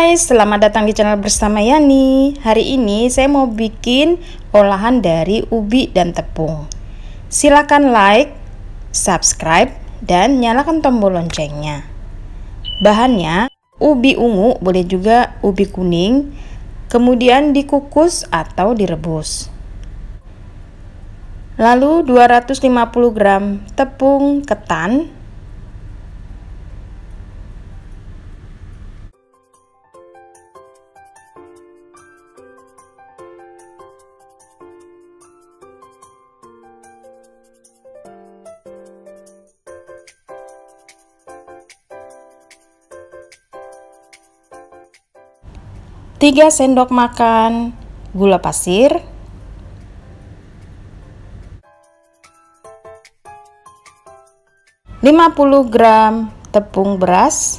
Hai, selamat datang di channel bersama Yani. Hari ini saya mau bikin olahan dari ubi dan tepung. Silakan like, subscribe, dan nyalakan tombol loncengnya. Bahannya ubi ungu, boleh juga ubi kuning, kemudian dikukus atau direbus. Lalu 250 gram tepung ketan, 3 sendok makan gula pasir, 50 gram tepung beras,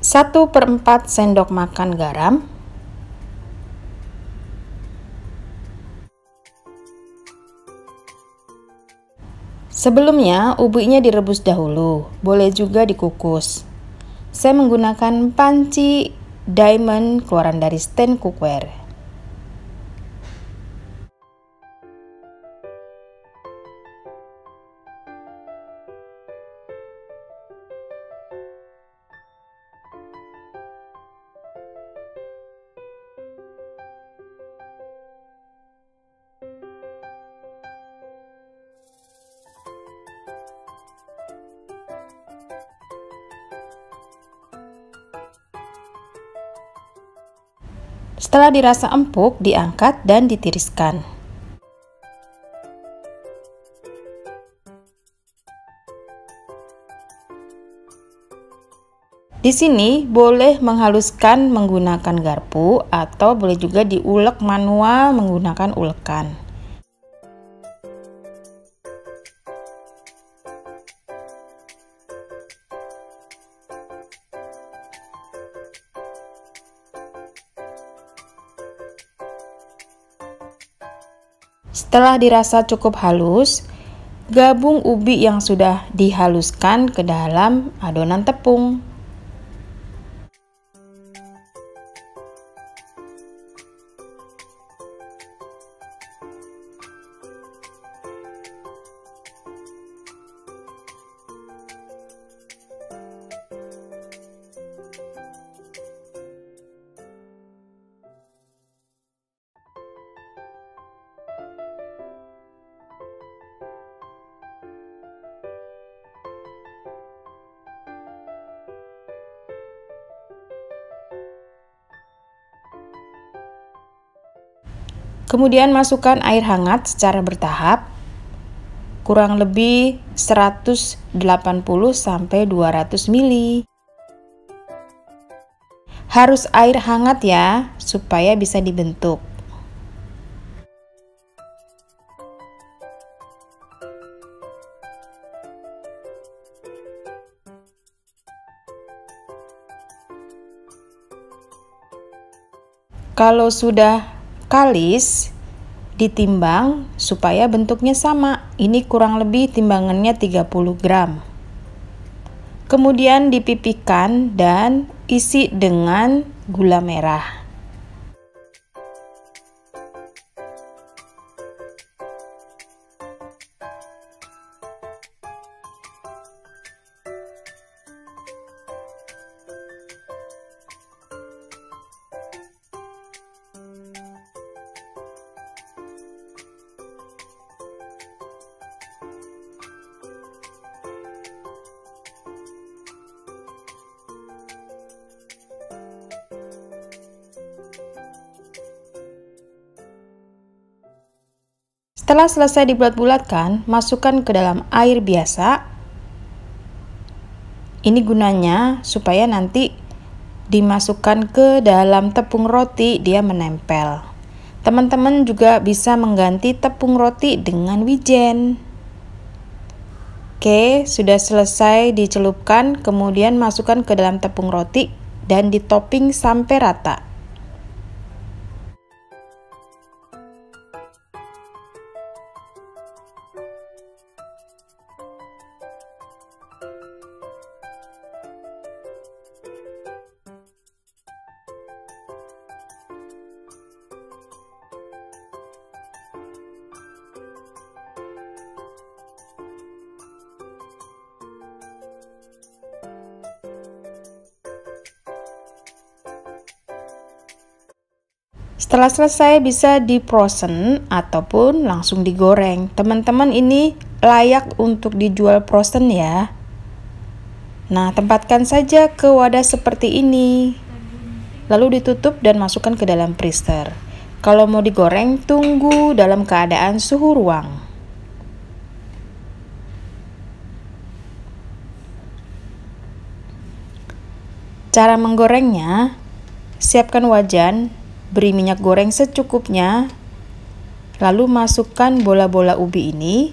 1/4 sendok makan garam, sebelumnya ubinya direbus dahulu, boleh juga dikukus. Saya menggunakan panci diamond keluaran dari stand cookware. Setelah dirasa empuk, diangkat dan ditiriskan. Di sini boleh menghaluskan menggunakan garpu atau boleh juga diulek manual menggunakan ulekan. Setelah dirasa cukup halus, gabung ubi yang sudah dihaluskan ke dalam adonan tepung. Kemudian masukkan air hangat secara bertahap, kurang lebih 180 sampai 200 ml. Harus air hangat ya, supaya bisa dibentuk. Kalau sudah kalis, ditimbang supaya bentuknya sama. Ini kurang lebih timbangannya 30 gram. Kemudian dipipihkan dan isi dengan gula merah. Setelah selesai dibulat-bulatkan, masukkan ke dalam air biasa. Ini gunanya supaya nanti dimasukkan ke dalam tepung roti dia menempel. Teman-teman juga bisa mengganti tepung roti dengan wijen. Oke, sudah selesai dicelupkan, kemudian masukkan ke dalam tepung roti dan ditopping sampai rata. Setelah selesai bisa di-frozen ataupun langsung digoreng. Teman-teman, ini layak untuk dijual frozen ya. Nah, tempatkan saja ke wadah seperti ini. Lalu ditutup dan masukkan ke dalam freezer. Kalau mau digoreng, tunggu dalam keadaan suhu ruang. Cara menggorengnya, siapkan wajan, beri minyak goreng secukupnya, lalu masukkan bola-bola ubi ini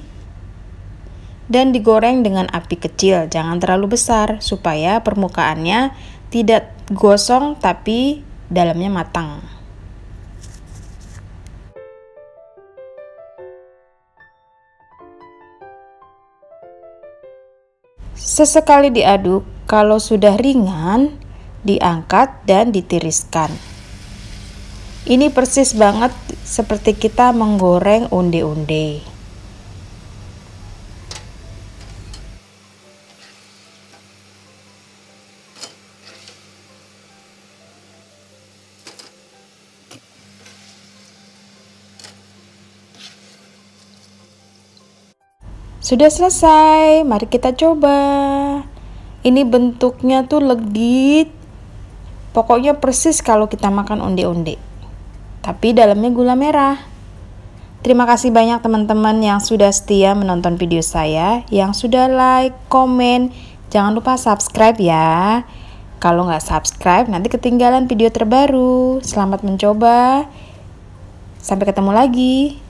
dan digoreng dengan api kecil, jangan terlalu besar supaya permukaannya tidak gosong tapi dalamnya matang. Sesekali diaduk, kalau sudah ringan, diangkat dan ditiriskan. Ini persis banget seperti kita menggoreng onde-onde. Sudah selesai, mari kita coba. Ini bentuknya tuh legit. Pokoknya persis kalau kita makan onde-onde. Tapi dalamnya gula merah. Terima kasih banyak teman-teman yang sudah setia menonton video saya, yang sudah like, komen, jangan lupa subscribe ya. Kalau nggak subscribe nanti ketinggalan video terbaru. Selamat mencoba. Sampai ketemu lagi.